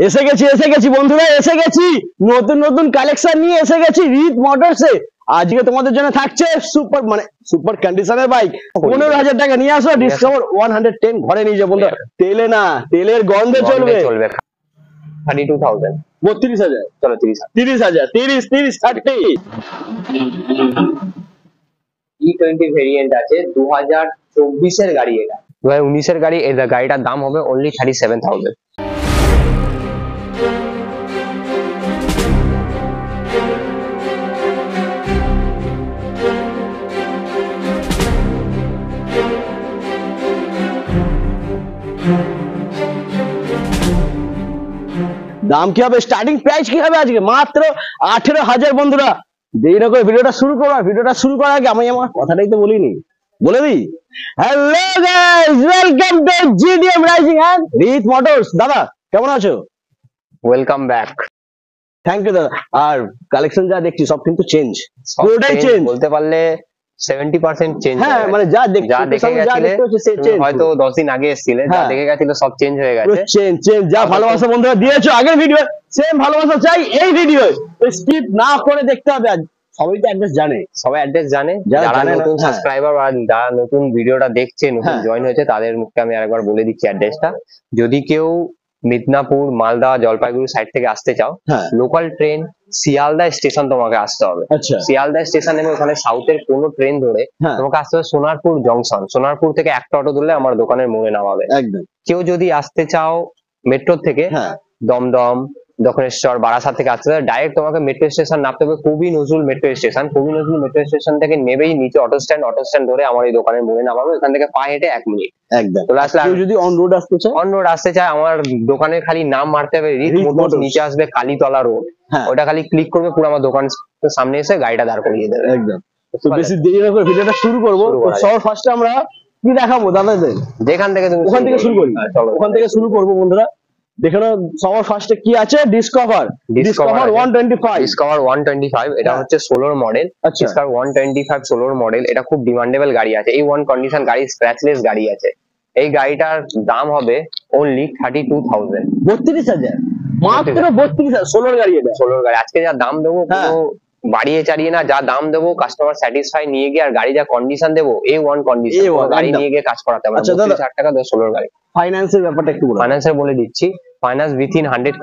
এসে গেছি বন্ধুরা, এসে গেছি নতুন নতুন কালেকশন নিয়ে এসে গেছি রিত মোটরসে। আজকে তোমাদের জন্য থাকছে সুপার কন্ডিশনের বাইক। 15,000 টাকা নিয়ে আসো, ডিসকভার 110 ঘরে নিয়ে যাও বন্ধুরা। তেলে না, তেলের গন্ধে চলবে। 32,000 32,000 চলো 30,000 30 30 E20 ভেরিয়েন্ট আছে 2024 এর গাড়ি। এটা 2019 এর গাড়ি। এই গাড়িটার দাম হবে অনলি 37,000। দাম কি হবে, স্টার্টিং প্রাইস কি হবে আজকে? মাত্র 18,000 বন্ধুরা। দেরি না করে ভিডিওটা শুরু করো। ভিডিওটা শুরু করার আগে আমি আমার কথাটাই তো বলিনি, বলে দিই। Hello guys, welcome to GDM rising and Rit motors. দাদা কেমন আছো? Welcome back. থ্যাংক ইউ দাদা। আর কালেকশন যা দেখছি সব কিন্তু চেঞ্জ, পুরোটাই চেঞ্জ বলতে পারলে 70% চেঞ্জ। হ্যাঁ মানে যা দেখতে হয়তো 10 দিন আগে এসেছিলে, যা দেখে গেছিলে সব চেঞ্জ হয়ে গেছে। চেঞ্জ যা ভালোবাসা বন্ধুরা দিয়েছো আগের ভিডিও, সেম ভালোবাসা চাই এই ভিডিও। স্কিপ না করে দেখতে হবে। আজ সবাই তো অ্যাড্রেস জানে, সবাই অ্যাড্রেস জানে। যারা নতুন সাবস্ক্রাইবার আর যারা নতুন ভিডিওটা দেখছে, নতুন জয়েন হয়েছে, তাদের মুখে আমি আরেকবার বলে দিচ্ছি অ্যাড্রেসটা। যদি কেউ মিদনাপুর, মালদা, জলপাইগুড়ি সাইড থেকে আসতে চাও, লোকাল ট্রেন শিয়ালদা স্টেশন তোমাকে আসতে হবে। শিয়ালদা স্টেশন নেমে ওখানে সাউথের কোনো ট্রেন ধরে তোমাকে আসতে হবে সোনারপুর জংশন। সোনারপুর থেকে একটা অটো ধরলে আমার দোকানের মোড়ে নামাবে। একদম। কেউ যদি আসতে চাও মেট্রো থেকে, দমদম, দক্ষিণেশ্বর, বারাসাত থেকে আসতে হবে, ডাইরেক্ট তোমাকে মেট্রো স্টেশন নামতে হবে কবি নজরুল মেট্রো স্টেশন। কবি নজরুল মেট্রো স্টেশন থেকে নেবেই নিচে অটো স্ট্যান্ড ধরে আমার এই দোকানের মোড়ে নামাবে। এখান থেকে পা হেঁটে 1 মিনিট। একদম। কেউ যদি অন রোড আসতে চায় আমার দোকানের খালি নাম মারতে হবে রিত মোটরস, নিচে আসবে কালীতলা রোড। ওটা খালি ক্লিক করবে, পুরো আমার দোকান সামনে এসে গাড়িটা দাঁড় করিয়ে দেবে। একদম। তো বেশি দেরি না করে ভিডিওটা শুরু করবো। সবার ফার্স্টে আমরা কি দেখাবো দাদাদের? যেখান থেকে তুমি ওখান থেকে শুরু করি। ওখান থেকে শুরু করবো বন্ধুরা। দেখো সবার ফার্স্টে কি আছে, ডিসকভার 125। এটা হচ্ছে 16 মডেল। Discover 125 16 model. এটা খুব ডিমান্ডেবল গাড়ি আছে। এই ওয়ান কন্ডিশন গাড়ি, স্ক্র্যাচলেস গাড়ি আছে। এই গাড়িটার দাম হবে অনলি 32,000। 32,000 মাত্র 32,000 16 গাড়ি। এটা 16 গাড়ি। আজকে যা দাম দেবো কোনো বাড়িয়ে চাড়িয়ে না, যা দাম দেবো কাস্টমার স্যাটিসফাই নিয়ে গিয়ে, আর গাড়ি যা কন্ডিশন দেবো A1 কন্ডিশন, গাড়ি নিয়ে গিয়ে কাজ করাতে হবে। 32,000 টাকা 16 গাড়ি। ফাইন্যান্সের ব্যাপারটা একটু বলো। ফাইন্যান্সের বলে দিচ্ছি। ফাইন্যান্স উইথিন 100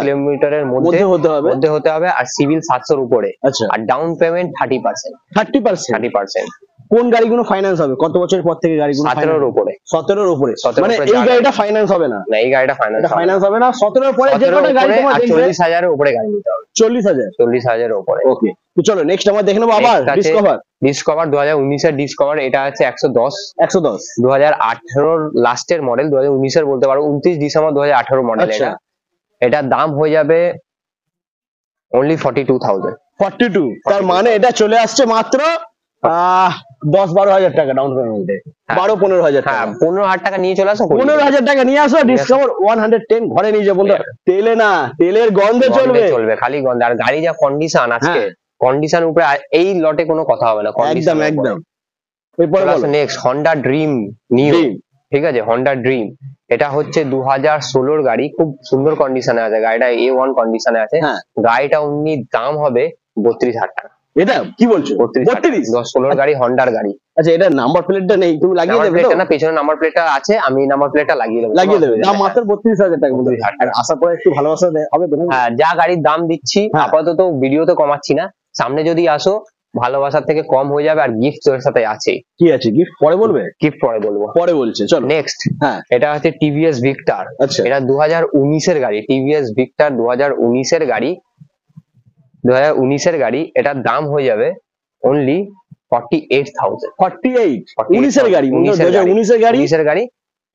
কিলোমিটারের মধ্যে হতে হবে, আর সিভিল 700 এর উপরে, আর ডাউন পেমেন্ট 30%। কোন গাড়িগুলো ফাইন্যান্স হবে? কত বছর পর থেকে গাড়িগুলো? 17 এর উপরে। 17 এর উপরে। মানে এই গাড়িটা ফাইন্যান্স হবে না? না, এই গাড়িটা ফাইন্যান্স হবে না। 17 এর পরে যে কোনো গাড়ি তোমার 40,000 এর উপরে গাড়ি নিতে হবে। 40,000 এর উপরে। ওকে, তো চলো নেক্সট আমরা দেখে নেব আবার ডিসকভার 2019 এর ডিসকভার। এটা আছে 110। 2018 এর লাস্টের মডেল, 2019 এর বলতে পারো 29 ডিসেম্বর 2018 মডেল। এটার দাম হয়ে যাবে অনলি 42,000। 42। তার মানে এটা চলে আসছে মাত্র 10-12,000 টাকা ডাউন পেমেন্টে। 12-15,000 টাকা। 15,000 টাকা নিয়ে চলে আসো। 15,000 টাকা নিয়ে আসো, ডিসকভার 110 ঘরে নিয়ে যাও বন্ধুরা। তেলে না, তেলের গন্ধে চলবে, খালি গন্ধ। আর গাড়ি যা কন্ডিশন আজকে, কন্ডিশন উপরে এই লটে কোনো কথা হবে না। একদম। এরপর নেক্সট হন্ডা ড্রিম নিউ। ঠিক আছে, হন্ডা ড্রিম। এটা হচ্ছে 2016 এর গাড়ি। খুব সুন্দর কন্ডিশনে আছে গাড়িটা, A1 কন্ডিশনে আছে। গাড়িটা অমনি দাম হবে 32,000 টাকা। এটা কি বলছো? 32? 2016 গাড়ি, হন্ডার গাড়ি। আচ্ছা, এটা নাম্বার প্লেটটা নেই, তুমি লাগিয়ে দেবে তো? না, পেছনে নাম্বার প্লেটটা আছে, আমি নাম্বার প্লেটটা লাগিয়ে দেব। দাম মাত্র 32,000 টাকা। 32,000 টাকা। আসার পরে একটু ভালোবাসা হবে তো? হ্যাঁ, যা গাড়ির দাম দিচ্ছি আপাতত ভিডিওতে কমাচ্ছি না। সামনে যদি আসো ভালোবাসার থেকে কম হয়ে যাবে। আর গিফট এর সাথে আছে। কি আছে গিফট? পরে বলবে। গিফট পরে বলবো। পরে বলছে, চলো নেক্সট। এটা হচ্ছে টিভিএস ভিক্টর। এটা 2019 এর গাড়ি। টিভিএস ভিক্টর 2019 এর গাড়ি। 2019 এর গাড়ি। এটার দাম হয়ে যাবে অনলি 48,000। 48? 19 এর গাড়ি। 2019 এর গাড়ি।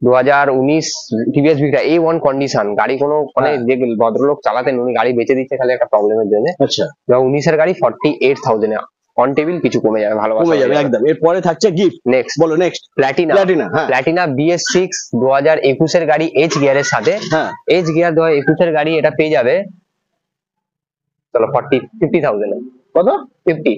2019 টিভিএস ভিক্টর A1 কন্ডিশন গাড়ি। কোনো মানে যে ভদ্রলোক চালাতেন উনি গাড়ি বেচে দিচ্ছে খালি একটা প্রবলেমের জন্য। 2019 এর গাড়ি 48,000 এ অন টেবিল কিছু কমে যাবে, ভালোবাসা কমে যাবে একদম। এরপরে থাকছে গিফট। নেক্সট বলো। নেক্সট প্লাটিনা BS6 2021 এর গাড়ি, এইচ গিয়ারের সাথে। এইচ গিয়ার 2021 এর গাড়ি। এটা পেয়ে যাবে চলো 50,000। কত? 50।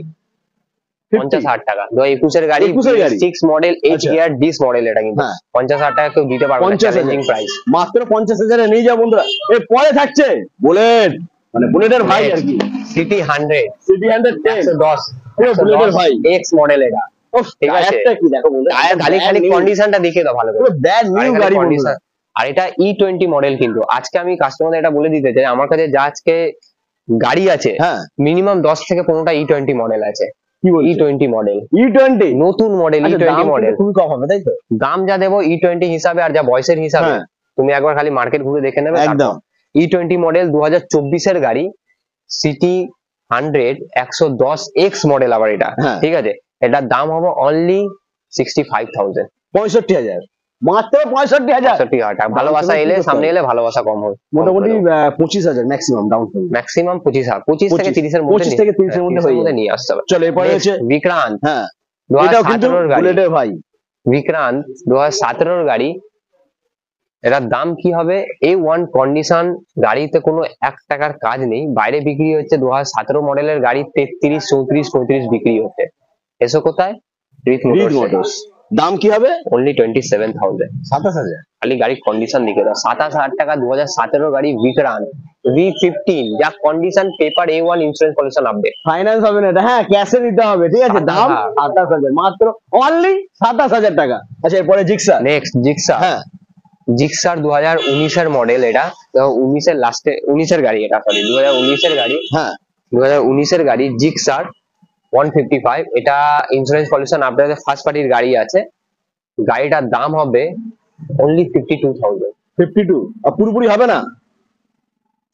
50,000 টাকা 2021 এর গাড়ি 21 এর গাড়ি। 6 মডেল 8 আচ্ছা। গিয়ার ডিস মডেল এটা কিন্তু হ্যাঁ। 50,000 টাকা কেউ দিতে পারবে না 50,000 চ্যালেঞ্জিং প্রাইস মাত্র 50,000 নিয়ে যাও বন্ধুরা। এর পরে থাকছে বুলেট, মানে বুলেটের ভাই আর কি, সিটি 100 সিটি 110 110 পুরো বুলেটের ভাই। এক্স মডেল এটা উফ, ঠিক আছে। টায়ারটা কি দেখো বন্ধুরা, টায়ার খালি কন্ডিশনটা দেখিয়ে দাও ভালো করে পুরো ব্র্যান্ড নিউ খালি গাড়ি condition। বন্ধুরা। আর এটা E20 মডেল কিন্তু আজকে আমি কাস্টমারদের এটা বলে দিতে চাই আমার কাছে যা আজকে গাড়ি আছে হ্যাঁ মিনিমাম 10 থেকে 15টা E20 মডেল আছে কি বলছো, E20 মডেল E20 নতুন মডেল আচ্ছা, E20 দাম কিন্তু মডেল খুবই কম হবে তাই তো? দাম যা দেবো E20 হিসাবে আর যা বয়সের হিসাবে হ্যাঁ। তুমি একবার খালি মার্কেট ঘুরে দেখে নেবে একদম। E20 মডেল 2024 এর গাড়ি সিটি 100 110 এক্স মডেল আবার এটা হ্যাঁ। ঠিক আছে এটার দাম হবে অনলি 65,000 65,000 মাত্র 65,000 65,000 টাকা ভালোবাসা এলে সামনে এলে ভালোবাসা কম হবে মোটামুটি 25,000 ম্যাক্সিমাম ডাউন পেমেন্ট। ম্যাক্সিমাম 25,000 25 থেকে 30 এর মধ্যে 25 থেকে 30 এর মধ্যে হয়ে যাবে। নিয়ে আসতে হবে চলো এরপরে হচ্ছে বিক্রান্ত হ্যাঁ এটাও কিন্তু 2017 এর গাড়ি বুলেটের ভাই। বিক্রান্ত 2017 এর গাড়ি এটার দাম কি হবে A1 কন্ডিশন গাড়িতে কোনো 1 টাকার কাজ নেই বাইরে বিক্রি হচ্ছে 2017 মডেলের গাড়ি 33 34 35 বিক্রি হচ্ছে এসো কোথায় রিড রিড মোটরস মোটরস দাম কি হবে? অনলি 27,000 27,000 খালি গাড়ির কন্ডিশন দিকে দাও 27,000 টাকা 2017 গাড়ি বিক্রান্ত V15 যা condition paper A1 insurance pollution update finance হবে না এটা, হ্যাঁ ক্যাশে দিতে হবে ঠিক আছে। দাম 27,000 মাত্র অনলি 27,000 টাকা। আচ্ছা এরপরে জিক্সার। নেক্সট জিক্সার হ্যাঁ জিক্সার 2019 এর মডেল এটা 19 এর লাস্টে 19 এর গাড়ি এটা সরি 2019 এর গাড়ি হ্যাঁ 2019 এর গাড়ি জিক্সার 155 এটা ইন্স্যুরেন্স পলিউশন আপনাদের ফার্স্ট পার্টির গাড়ি আছে গাড়িটার দাম হবে অনলি 52,000 52 আর পুরোপুরি হবে না,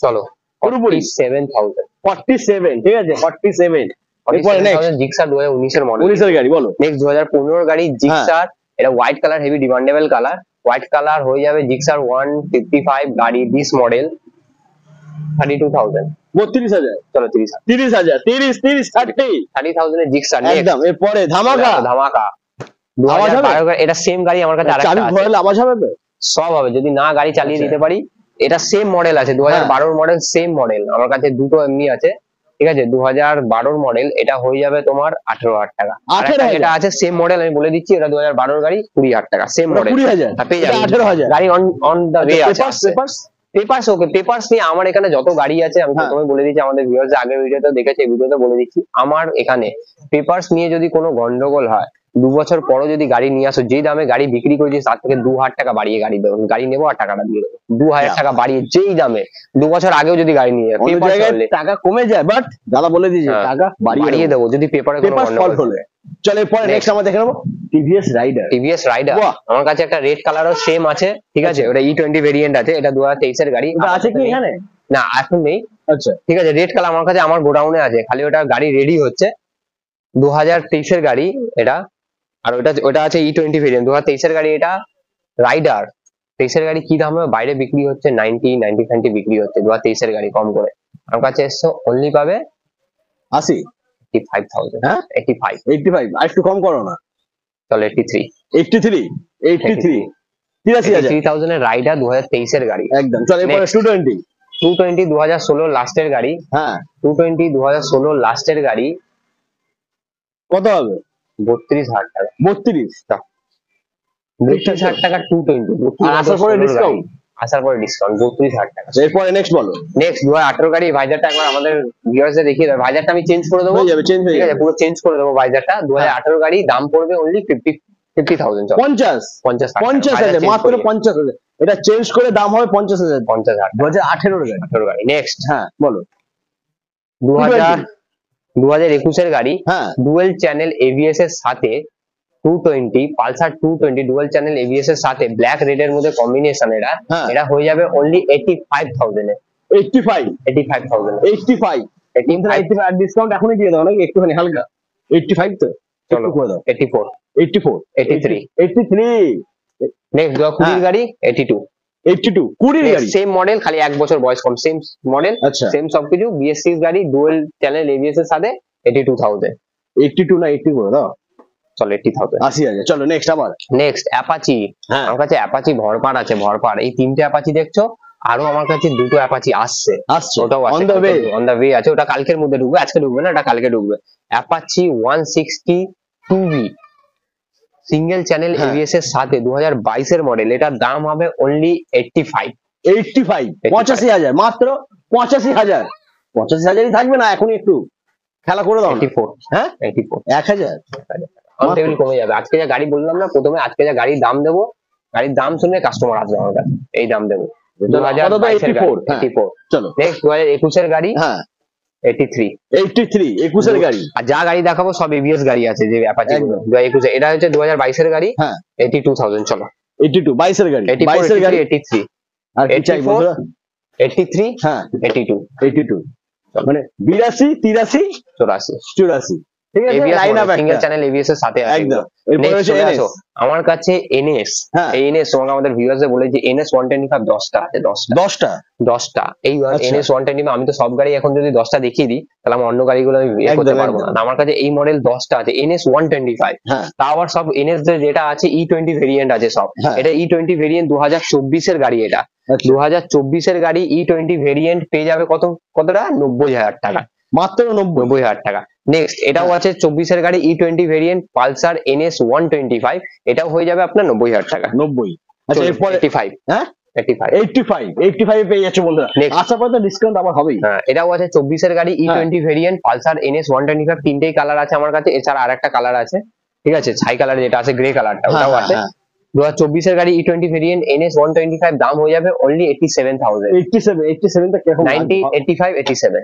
চলো পুরোপুরি 47,000 47 ঠিক আছে 47। এরপরে নেক্সট জিক্সার 2019 এর মডেল 19 এর গাড়ি বলো। নেক্সট 2015 এর গাড়ি জিক্সার এটা white colour heavy demandable colour white colour হয়ে যাবে জিক্সার 155 গাড়ি 20 মডেল 32,000 32,000 চলো 30,000 30,000 30 30 30 30,000 এর জিক্সার একদম। এরপরে ধামাকা ধামাকা আওয়াজ হবে? 2012 গাড়ি এটা সেম গাড়ি আমার কাছে চাবি আরেকটা আছে ঘোরালে আওয়াজ হবে তো? সব হবে যদি না গাড়ি চালিয়ে আচ্ছা। দিতে পারি এটা সেম মডেল আছে 2012 মডেল সেম মডেল আমার কাছে দুটো এমনি আছে ঠিক আছে 2012 মডেল এটা হয়ে যাবে তোমার 18,000 টাকা আর একটা 18,000 যেটা আছে সেম মডেল আমি বলে দিচ্ছি এটা 2012 গাড়ি 20,000 টাকা সেম ওটা মডেল 20,000 পেয়ে যাবে 18,000 গাড়ি অন দা ওয়ে আছে পেপারস পেপারস পেপারস ওকে পেপারস নিয়ে আমার এখানে যত গাড়ি আছে আমি হ্যাঁ। প্রথমে বলে দিচ্ছি আমাদের ভিউয়ার্স আগের ভিডিওতে দেখেছে এই ভিডিওতে বলে দিচ্ছি আমার এখানে পেপারস নিয়ে যদি কোনো গন্ডগোল হয় 2 বছর পরও যদি গাড়ি নিয়ে আসো যেই দামে গাড়ি বিক্রি করেছি তার থেকে 2,000 টাকা বাড়িয়ে গাড়ি দেবো গাড়ি নেবো আর টাকাটা দিয়ে দেবো 2,000 টাকা বাড়িয়ে যেই দামে 2 বছর আগেও যদি গাড়ি নিয়ে অন্য পেপার জায়গায় টাকা কমে যায় বাট দাদা বলে দিয়েছে হ্যাঁ, টাকা বাড়িয়ে বাড়িয়ে দেবো যদি পেপারে কোনো পেপার গন্ডগোল সলভ হলে। চলো এরপরে নেক্সট আমরা দেখে নেবো টিভিএস রাইডার। টিভিএস রাইডার বাহ। আমার কাছে একটা রেড কালারও সেম আছে ঠিক আছে ওটা E20 ভেরিয়েন্ট আছে এটা 2023 এর গাড়ি এটা আছে কি এখানে? না এখন নেই আচ্ছা ঠিক আছে রেড কালার আমার কাছে আমার গোডাউনে আছে খালি ওটা গাড়ি রেডি হচ্ছে 2023 এর গাড়ি এটা আর ওটা আছে E20 ভেরিয়েন্ট 2023 এর গাড়ি এটা রাইডার 23 এর গাড়ি কি দাম হবে বাইরে বিক্রি হচ্ছে 90 বিক্রি হচ্ছে 2023 এর গাড়ি কম করে আমার কাছে এসছো অনলি পাবে 80 85,000 হ্যাঁ 85 85 আর একটু কম করো না, চলো 83 83 83 83,000 এর রাইডার 2023 এর গাড়ি একদম। চলো এরপরে Next. 220 220 2016 লাস্টের গাড়ি হ্যাঁ 220 2016 লাস্টের গাড়ি কত হবে? 32,000 টাকা 32 32,000 টাকা 220 আর আসার পরে ডিসকাউন্ট? আসার পরে ডিসকাউন্ট 32,000 টাকা এরপরে নেক্সট বলো। নেক্সট 2018 গাড়ি ভাইজারটা একবার আমাদের ভিউয়ার্সদের দেখিয়ে দাও ভাইজারটা আমি চেঞ্জ করে দেবো হয়ে যাবে চেঞ্জ হয়ে ঠিক আছে যাবে পুরো চেঞ্জ করে দেবো ভাইজারটা 2018 গাড়ি দাম পড়বে অনলি 50,000 চলো 50 50,000 50,000 মাত্র 50,000 এটা চেঞ্জ করে দাম হবে 50,000 50,000 2018 এর গাড়ি। 18 গাড়ি নেক্সট হ্যাঁ বলো 2021 এর গাড়ি হ্যাঁ ডুয়েল চ্যানেল এবিএস এর সাথে 220 পালসার 220 ডুয়েল চ্যানেল এবিএস এর সাথে ব্ল্যাক রেড এর মধ্যে কম্বিনেশন হ্যাঁ। এটা হয়ে যাবে অনলি 85,000 এ 85 85,000 85 85 85 আর ডিসকাউন্ট এখনই দিয়ে দাও নাকি একটুখানি হালকা 85 তো চলো একটু করে দাও 84 84 83 83 নেক্সট 20 গাড়ি 82 82 20 গাড়ি সেম মডেল খালি 1 বছর বয়স কম সেম মডেল আচ্ছা সেম সবকিছু BS6 গাড়ি ডুয়েল চ্যানেল এবিএস এর সাথে 82,000 82 না 80 করে দাও চলো 80,000 80,000 চলো নেক্সট আবার নেক্সট অ্যাপাচি হ্যাঁ আমার কাছে অ্যাপাচি ভরপার আছে ভরপার এই তিনটে অ্যাপাচি দেখছো আরো আমার কাছে দুটো অ্যাপাচি আসছে, আসছে ওটাও on the way. On the way আছে, ওটা কালকের মধ্যে ঢুকবে, আজকে ঢুকবে না, এটা কালকে ঢুকবে। অ্যাপাচি 160 2B সিঙ্গেল চ্যানেল হ্যাঁ। এবিএস এর সাথে 2022 এর মডেল, এটার দাম হবে অনলি 85। 85, 85,000, মাত্র 85,000। 85,000ই থাকবে না, এখনই একটু খেলা করে দাও না। 84, হ্যাঁ 84 1,000। অন টেবিল কমে যাবে। আজকে যা গাড়ি বললাম না প্রথমে, আজকে যা গাড়ির দাম দেবো, গাড়ির দাম শুনে কাস্টমার আসবে আমার কাছে, এই দাম দেবো। আপাতত 84, হ্যাঁ। 84। চলো নেক্সট 2021 এর গাড়ি, হ্যাঁ 83। 83, 21 এর গাড়ি। আর যা গাড়ি দেখাবো সব এবিএস গাড়ি আছে, যে অ্যাপাচি একদম। 2021 এটা হচ্ছে 2022 এর গাড়ি, হ্যাঁ 82,000। চলো 82, 22 এর গাড়ি, 84, 22 এর গাড়ি। 83, আর কি চাই 84, বন্ধুরা? 83, হ্যাঁ 82, 82, মানে 82, 83, 84 84। ঠিক আছে, লাইন আপ সিঙ্গেল একটা চ্যানেল এবিএস এর সাথে আছে। একদম। এরপর Next হচ্ছে চলে NS। আসো, আমার কাছে এনএস। হ্যাঁ। এই এনএস তোমাকে আমাদের ভিউয়ার্সে বলে যে এনএস 125 10টা আছে, 10টা 10টা। 10টা এই আচ্ছা। এনএস 125। আমি তো সব গাড়ি এখন যদি 10টা দেখিয়ে দিই তাহলে আমার অন্য গাড়িগুলো আমি ইয়ে করতে একদম, পারবো না। একদম। না, আমার কাছে এই মডেল 10টা আছে এনএস 125। হ্যাঁ তা আবার সব এনএস যেটা আছে E20 ভেরিয়েন্ট আছে সব। হ্যাঁ। এটা E20 ভেরিয়েন্ট 2024 এর গাড়ি, এটা আচ্ছা। 2024 এর গাড়ি E20 ভেরিয়েন্ট পেয়ে যাবে কতটা 90,000 টাকা, মাত্র 90। 90,000 টাকা। নেক্সট এটাও আছে 24 এর গাড়ি E20 ভেরিয়েন্ট পালসার এনএস 125, এটাও হয়ে যাবে আপনার 90,000 টাকা। 90। আচ্ছা এরপরে 85, হ্যাঁ 85। 85 এ পেয়ে যাচ্ছে বন্ধুরা। Next। আশা করি ডিসকাউন্ট আবার হবেই। হ্যাঁ, এটাও আছে 24 এর গাড়ি E20 ভেরিয়েন্ট পালসার এনএস 125, তিনটেই কালার আছে আমার কাছে, এছাড়া আরেকটা কালার আছে, ঠিক আছে, ছাই কালার যেটা আছে, গ্রে কালারটা, হ্যাঁ, ওটাও হ্যাঁ, আছে। হ্যাঁ। 2024 এর গাড়ি E20 ভেরিয়েন্ট এনএস 125, দাম হয়ে যাবে অনলি 87,000। 87 টা কিরকম? 90, 85, 87,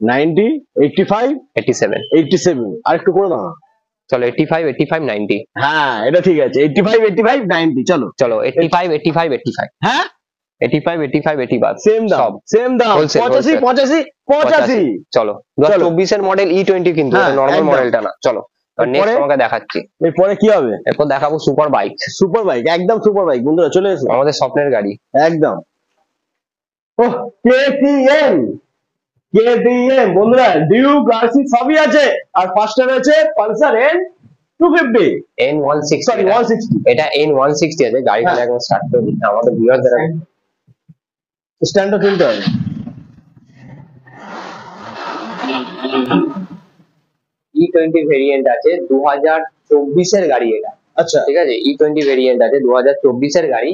90, 85, 87। 87 আর একটু করে দাও না। চলো 85, 85, 90। হ্যাঁ এটা ঠিক আছে, 85, 85, 90। চলো চলো 85, 85, 85, হ্যাঁ 85, 85, 85 সেম দাম, সব সেম দাম। Wholesale, 85, 85, 85। চলো 2024 এর মডেল E20 কিন্তু, হ্যাঁ, নরমাল একদম। মডেলটা না। চলো নেক্সট এরপরে? তোমাকে দেখাচ্ছি, এরপরে কি হবে? এরপর দেখাবো সুপার বাইক, সুপার বাইক, একদম সুপার বাইক বন্ধুরা, চলে এসো আমাদের স্বপ্নের গাড়ি। একদম। ওহ কেটিএম, কেটিএম বন্ধুরা, ডিউক আরসি সবই আছে। আর ফার্স্টে রয়েছে পালসার N250, N160, সরি 160। এটা N160 আছে। গাড়িটা হ্যাঁ। একদম স্টার্ট করে দিচ্ছি আমাদের ভিউয়ারদের। স্ট্যান্ডটা কিনতে হবে। E20 ভেরিয়েন্ট আছে 2024 এর গাড়ি এটা, আচ্ছা ঠিক আছে, E20 ভেরিয়েন্ট আছে 2024 এর গাড়ি।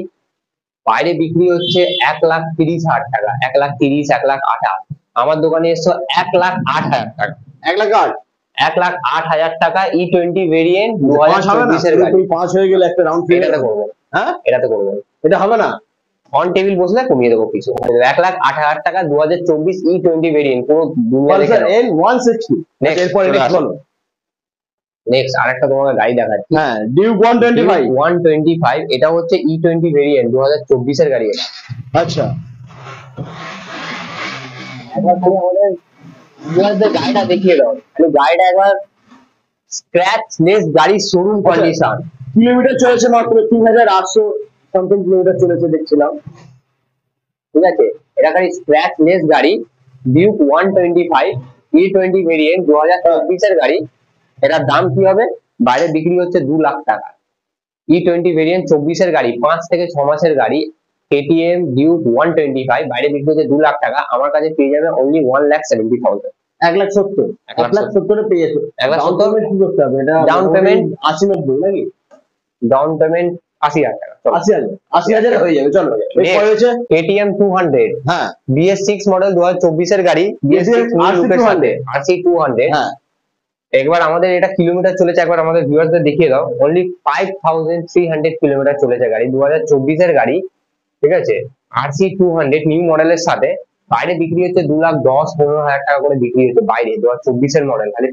বাইরে বিক্রি হচ্ছে 1,30,000 টাকা, 1,30,000, 1,08,000। আমার দোকানে এসছো 1,08,000 টাকা, 1,08,000। 1,08,000 টাকা E20 ভেরিয়েন্ট 5 হবে না? 2024 এর গাড়ি। 5 হয়ে গেলে একটা রাউন্ড ফিরে এটাতে করবো, হ্যাঁ এটাতে করবো, এটা হবে না। অন টেবিল বসলে কমিয়ে দেবো কিছু। 1,08,000 টাকা 2024 E20 ভেরিয়েন্ট, পুরো দুনিয়া দেখে পালসার N160। Next, এরপরে চলে নেক্সট আসো। বলো। নেক্সট আরেকটা তোমাকে গাড়ি দেখাচ্ছি, হ্যাঁ ডিউক 125। 125, এটা হচ্ছে E20 ভেরিয়েন্ট 2024 এর গাড়ি এটা। আচ্ছা একবার খালি আমাদের ভিউয়ারদের গাড়িটা দেখিয়ে দাও, খালি গাড়িটা একবার স্ক্র্যাচ লেস গাড়ি, শোরুম কন্ডিশন। কিলোমিটার চলেছে মাত্র 3,800 সামথিং কিলোমিটার চলেছে দেখছিলাম। ঠিক আছে, এটা খালি স্ক্র্যাচ লেস গাড়ি, ডিউক 125 E20 ভেরিয়েন্ট 2024 এর গাড়ি। এটার দাম কি হবে? বাইরে বিক্রি হচ্ছে 2 লাখ টাকা। E20 ভেরিয়েন্ট 24 এর গাড়ি, 5 থেকে 6 মাসের গাড়ি, KTM ডিউক 125, বাইরে বিক্রি হচ্ছে 2 লাখ টাকা। আমার কাছে পেয়ে যাবে অনলি 1,70,000। 1,70,000, 1,70,000 এ পেয়ে যাচ্ছে। 1,70,000 ডাউন পেমেন্ট কি করতে হবে? এটা Down payment? 80-90 নাকি? ডাউন পেমেন্ট 80,000 টাকা। 80,000, 80,000 হয়ে যাবে। চলো এরপরে হচ্ছে KTM 200 হ্যাঁ BS6 মডেল 2024 এর গাড়ি, BS6 RC 200, RC 200। হ্যাঁ একবার আমাদের এটা কিলোমিটার চলেছে, একবার আমাদের ভিউয়ারদের দেখিয়ে দাও। অনলি 5,300 কিলোমিটার চলেছে গাড়ি, 2024 এর গাড়ি, ঠিক আছে। RC 200 নিউ মডেলের সাথে বাইরে বিক্রি হচ্ছে 2,10,15,000 টাকা করে বিক্রি হচ্ছে বাইরে, 2024 এর মডেল, খালি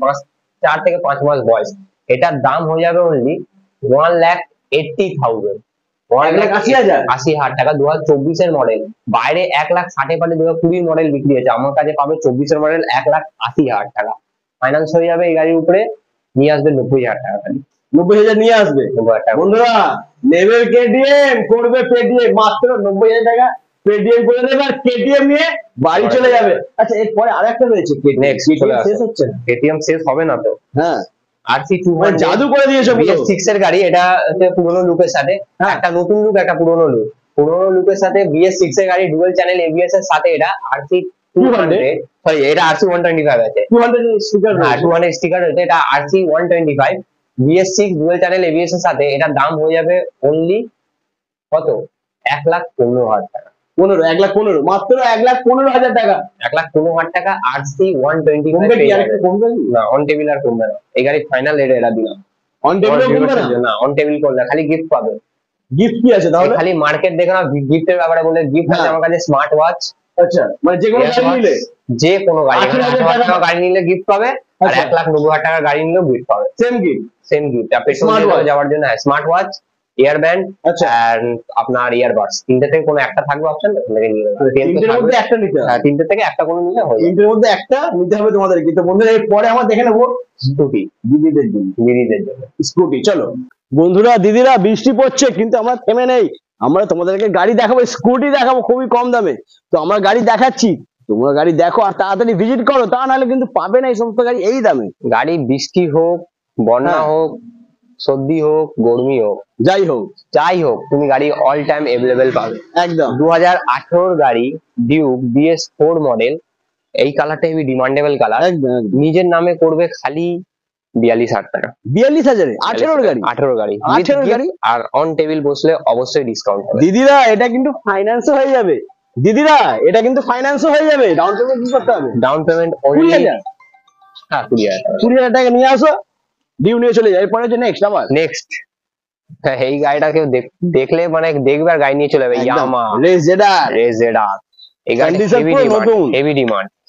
4 থেকে 5 মাস বয়স। এটার দাম হয়ে যাবে অনলি 1,80,000, 1,80,000? 80,000 টাকা। 2024 এর মডেল, বাইরে 1,60,000 পারে 2020 মডেল বিক্রি হচ্ছে, আমার কাছে পাবে 24 এর মডেল 1,80,000 টাকা। ফাইন্যান্স হয়ে যাবে এই গাড়ির উপরে, নিয়ে আসবে 90,000 টাকা খালি। 90,000 নিয়ে আসবে 90,000 টাকা। বন্ধুরা। নেবে কেটিএম, করবে পেটিএম, মাত্র 90,000 টাকা পেটিএম করে দেবে আর কেটিএম নিয়ে বাড়ি চলে যাবে। আচ্ছা এরপরে আরেকটা রয়েছে Next, কেটিএম, চলে আসো। শেষ হচ্ছে না। KTM শেষ হবে না তো। হ্যাঁ RC মানে 200 জাদু করে দিয়েছে পুরো। BS6 এর গাড়ি, এটা হচ্ছে পুরোনো লুকের সাথে, হ্যাঁ। একটা নতুন লুক, একটা পুরোনো লুক। পুরোনো লুকের সাথে BS6 এর গাড়ি ডুয়াল চ্যানেল ABS এর সাথে এটা RC 200, সরি এটা RC 125 আছে, 200 স্টিকার, হ্যাঁ 200 স্টিকার রয়েছে, এটা RC 125 BS6 dual channel ABS এর সাথে এটার দাম হয়ে যাবে অনলি কত, 1,15,000 টাকা। 1,15,000, মাত্র 1,15,000 টাকা, 1,15,000 টাকা RC 125 পেয়ে যাবে। না অন টেবিল আর কমবে না, এই গাড়ি ফাইনাল রেট এরা দিলাম। অন টেবিল কমবে না? না অন টেবিল করলে খালি গিফট পাবে। গিফট কি আছে তাহলে? খালি মার্কেট দেখে না, গিফটের ব্যাপারে বলে গিফট আছে আমার কাছে স্মার্ট ওয়াচ। আচ্ছা, মানে যে কোনো গাড়ি নিলে, যে কোনো গাড়ি 18,000 টাকা গাড়ি নিলে গিফট পাবে, আর 1,90,000 টাকা গাড়ি নিলেও গিফট পাবে, সেম গিফট, সেম গিফট। আর পেছনে যাওয়ার জন্য স্মার্ট ওয়াচ, ইয়ার ব্যান্ড, আচ্ছা, এন্ড আপনার ইয়ারবাডস, তিনটে থেকে কোনো একটা থাকবে অপশন, থেকে নিয়ে নেবে। তিনটের মধ্যে একটা নিতে হবে। হ্যাঁ তিনটে থেকে একটা কোনো নিলে হয়, তিনটের মধ্যে একটা নিতে হবে তোমাদের। কিন্তু বন্ধুরা এর পরে আমরা দেখে নেবো স্কুটি দিদিদের জন্য, দিদিদের জন্য স্কুটি। চলো বন্ধুরা, দিদিরা বৃষ্টি পড়ছে কিন্তু আমরা থেমে নেই, আমরা তোমাদেরকে গাড়ি দেখাবো, স্কুটি দেখাবো খুবই কম দামে। তো আমরা গাড়ি দেখাচ্ছি, তোমরা গাড়ি দেখো আর তাড়াতাড়ি ভিজিট করো, তা নাহলে কিন্তু পাবে না এই সমস্ত গাড়ি এই দামে। গাড়ি বৃষ্টি হোক, বন্যা হোক, সর্দি হোক, গরমি হোক, যাই হোক যাই হোক, তুমি গাড়ি অল টাইম অ্যাভেলেবেল পাবে। একদম 2018 গাড়ি ডিউক BS4 মডেল, এই কালারটা হেভি ডিমান্ডেবল কালার। একদম নিজের নামে করবে খালি 42,000 টাকা। 42,000 18 গাড়ি, 18 গাড়ি, 18 গাড়ি। আর অন টেবিল বসলে অবশ্যই ডিসকাউন্ট হবে। দিদিরা এটা কিন্তু ফাইন্যান্সও হয়ে যাবে, দিদিরা এটা কিন্তু ফাইন্যান্সও হয়ে যাবে। ডাউন পেমেন্ট কি করতে হবে? ডাউন পেমেন্ট 20,000, হ্যাঁ 20,000, 20,000 টাকা নিয়ে আসো, ডিউ নিয়ে চলে যায়। এরপরে হচ্ছে নেক্সট আবার নেক্সট। হ্যাঁ এই গাড়িটা কেউ দেখলে মানে দেখবে আর গাড়ি নিয়ে চলে যাবে, ইয়ামা রেজেডার। এই গাড়িটা Condition হেভি পুরো ডিমান্ড, নতুন।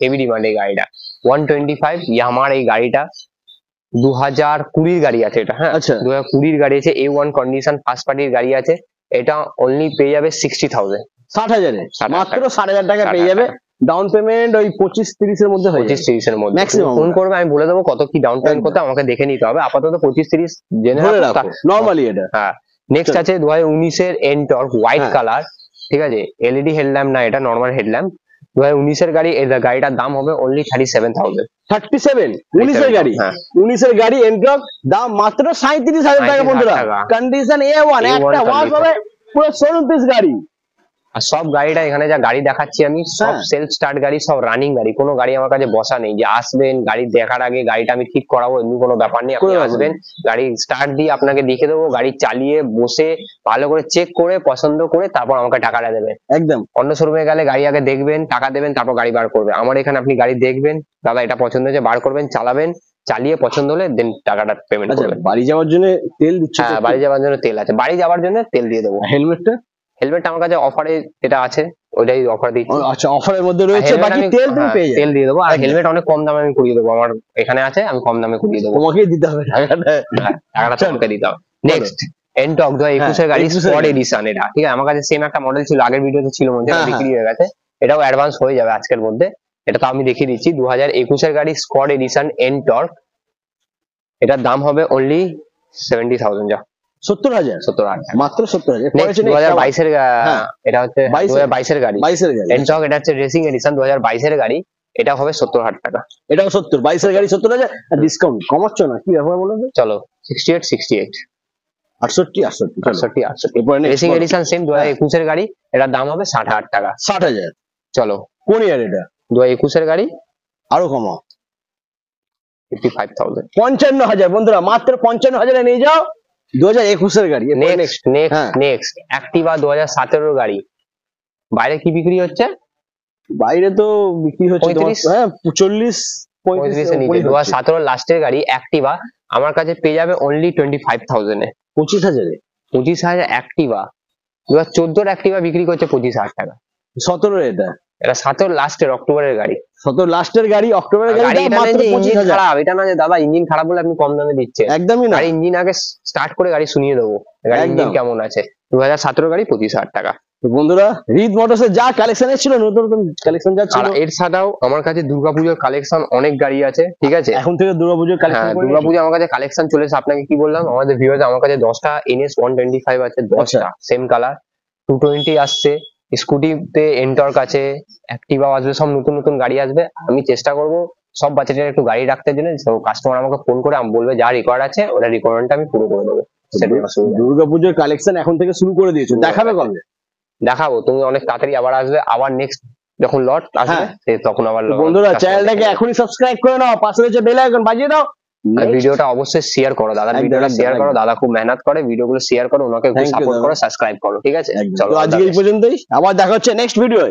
হেভি ডিমান্ড এই গাড়িটা। 125 ইয়ামার এই গাড়িটা 2020 গাড়ি আছে এটা, হ্যাঁ আচ্ছা। 2020 গাড়ি আছে, A1 কন্ডিশন ফার্স্ট পার্টির গাড়ি আছে। এটা অনলি পেয়ে যাবে 60,000, 60,000, মাত্র 60,000 টাকা পেয়ে যাবে। ডাউন পেমেন্ট ওই 25-30 এর মধ্যে হয়ে যাবে, 25-30 এর মধ্যে Maximum ফোন করবে, আমি বলে দেবো কত কি ডাউন পেমেন্ট করতে, আমাকে দেখে নিতে হবে। আপাতত 25-30 জেনে ধরে রাখো। রাখো নরমালি এটা। হ্যাঁ নেক্সট আছে 2019 এর এনটর্ক হোয়াইট হ্যাঁ। কালার, ঠিক আছে, এলইডি হেডল্যাম্প না, এটা নরমাল হেডল্যাম্প। 2019 এর গাড়ি, এই গাড়িটার দাম হবে অনলি 37,000। 37, 19 এর গাড়ি, হ্যাঁ 19 এর গাড়ি এন্ট্রক, দাম মাত্র 37,000 টাকা বন্ধুরা। 37,000 টাকা। কন্ডিশন A1, একটা ওয়াশ হবে, পুরো শোরুম পিস গাড়ি। আর সব গাড়িটা এখানে যা গাড়ি দেখাচ্ছি আমি সব হ্যাঁ। সেলফ স্টার্ট গাড়ি, সব রানিং গাড়ি। কোনো গাড়ি আমার কাছে বসা নেই যে আসবেন গাড়ি দেখার আগে গাড়িটা আমি ঠিক করাবো, এমনি কোনো ব্যাপার নেই। আপনি কোনো ব্যাপার আসবেন, গাড়ি স্টার্ট দিয়ে আপনাকে দেখে দেবো, গাড়ি চালিয়ে বসে ভালো করে চেক করে পছন্দ করে তারপর আমাকে টাকাটা দেবেন। একদম অন্য শোরুমে গেলে গাড়ি আগে দেখবেন, টাকা দেবেন, তারপর গাড়ি বার করবে। আমার এখানে আপনি গাড়ি দেখবেন, দাদা এটা পছন্দ হয়েছে, বার করবেন, চালাবেন, চালিয়ে পছন্দ হলে দেন টাকাটা পেমেন্ট আচ্ছা, করবেন। বাড়ি যাওয়ার জন্য তেল দিচ্ছ? হ্যাঁ বাড়ি যাওয়ার জন্য তেল আছে, বাড়ি যাওয়ার জন্য তেল দিয়ে দেবো। হেলমেটটা? হেলমেট আমার কাছে অফারে যেটা আছে ওইটাই অফার দিচ্ছি। আচ্ছা, অফারের মধ্যে রয়েছে, হেলমেট বাকি আমি তেল তুমি পেয়ে যাবে। তেল দিয়ে দেবো। আর একদম। হেলমেট অনেক কম দামে আমি করিয়ে দেবো, আমার এখানে আছে, আমি কম দামে করিয়ে দেবো। তোমাকেই দিতে হবে টাকাটা। টাকাটা তোমাকে দিতে হবে। নেক্সট এনটক 2021 এর গাড়ি 21 এর স্কোয়াড গাড়ি। এডিশন, এটা ঠিক আছে। আমার কাছে সেম একটা মডেল ছিল, আগের ভিডিওতে ছিল মনে হয়, হ্যাঁ, বিক্রি হয়ে গেছে। এটাও অ্যাডভান্স হয়ে যাবে আজকের মধ্যে, এটা তো আমি দেখিয়ে দিচ্ছি। 2021 এর গাড়ি স্কোয়াড এডিশন এনটর্ক, এটার দাম হবে অনলি 70,000, যা 70,000, 70,000 মাত্র 70,000। নেক্সট 2022 এর হ্যাঁ। এটা হচ্ছে 22 2022 এর গাড়ি 22 এর গাড়ি, এনটর্ক, এটা হচ্ছে রেসিং এডিশন 2022 এর গাড়ি, এটা হবে 70,000 টাকা। এটাও 70, 22 এর গাড়ি 70,000, আর ডিসকাউন্ট কমাচ্ছ না, কি ব্যাপার বলো তো? চলো 68, 68, 68, 68, 68। এরপরে রেসিং এডিশন সেম 2021 এর গাড়ি, এটার দাম হবে 60,000 টাকা। 60,000। চলো কোন ইয়ার এটা? 2021 এর গাড়ি আরো কমাও, 55,000। 55,000 বন্ধুরা, মাত্র 55,000 এ নিয়ে যাও 2021 এর গাড়ি। এরপরে নেক্সট হ্যাঁ। নেক্সট অ্যাক্টিভা 2017 এর গাড়ি, বাইরে কি বিক্রি হচ্ছে? বাইরে তো বিক্রি হচ্ছে তোমার 35, হ্যাঁ 40, 35 এর নিচে। 2017 লাস্টের গাড়ি অ্যাক্টিভা আমার কাছে পেয়ে যাবে অনলি 25,000 এ। 25,000 এ 25,000 অ্যাক্টিভা। 2014 অ্যাক্টিভা বিক্রি করছে 25,000 টাকা। 17 এটা, এটা 17 লাস্টের অক্টোবরের গাড়ি। 17 লাস্টের গাড়ি, অক্টোবরের গাড়ি, গাড়ি দাম এটা মাত্র নেই যে ইঞ্জিন 25,000। খারাপ, এটা না যে দাদা ইঞ্জিন খারাপ বলে আপনি কম দামে দিচ্ছেন, একদমই না, গাড়ি ইঞ্জিন আগে স্টার্ট করে গাড়ি শুনিয়ে দেবো গাড়ি ইঞ্জিন একদম। কেমন আছে। 2017 গাড়ি 25,000 টাকা। তো বন্ধুরা, রিদ মোটরস এর যা কালেকশন ছিল, নতুন নতুন কালেকশন যা আর ছিল, এর ছাড়াও আমার কাছে দুর্গাপুজোর কালেকশন অনেক গাড়ি আছে, ঠিক আছে। এখন থেকে দুর্গাপুজোর হ্যাঁ কালেকশন দুর্গাপুজো আমার কাছে কালেকশন চলেছে। আপনাকে কি বললাম, আমাদের ভিউয়ার্স, আমার কাছে 10টা NS 125 আছে, 10টা সেম কালার। 220 আসছে, স্কুটিতে এনটর্ক আছে, অ্যাক্টিভা আসবে, সব নতুন নতুন গাড়ি আসবে। আমি চেষ্টা করব সব বাচ্চাদের একটু গাড়ি রাখতে জন্য। কাস্টমার আমাকে ফোন করে বলবে যা রিকোয়ার্ড আছে ওটা রিকোয়ারমেন্টটা আমি পুরো করে দেবো। সেটাই অসুবিধা। দুর্গাপুজোর কালেকশন এখন থেকে শুরু করে দিয়েছো, দেখাবে কবে? দেখাবো, তুমি অনেক তাড়াতাড়ি আবার আসবে, আবার নেক্সট যখন লট আসবে হ্যাঁ। তখন আবার তো বন্ধুরা চ্যানেলটাকে এখনই সাবস্ক্রাইব করে নাও, পাশে রয়েছে বেল আইকন বাজিয়ে দাও। Next- ভিডিওটা অবশ্যই শেয়ার করো, দাদার একদম, ভিডিওটা একদম, শেয়ার করো, একদম। দাদা খুব মেহনত করে, ভিডিওগুলো শেয়ার করো, ওনাকে Thank you, সাপোর্ট দাদা। করো, সাবস্ক্রাইব করো, ঠিক আছে? একদম। চলো তো আজকে এই পর্যন্তই, আবার দেখা হচ্ছে নেক্সট ভিডিও।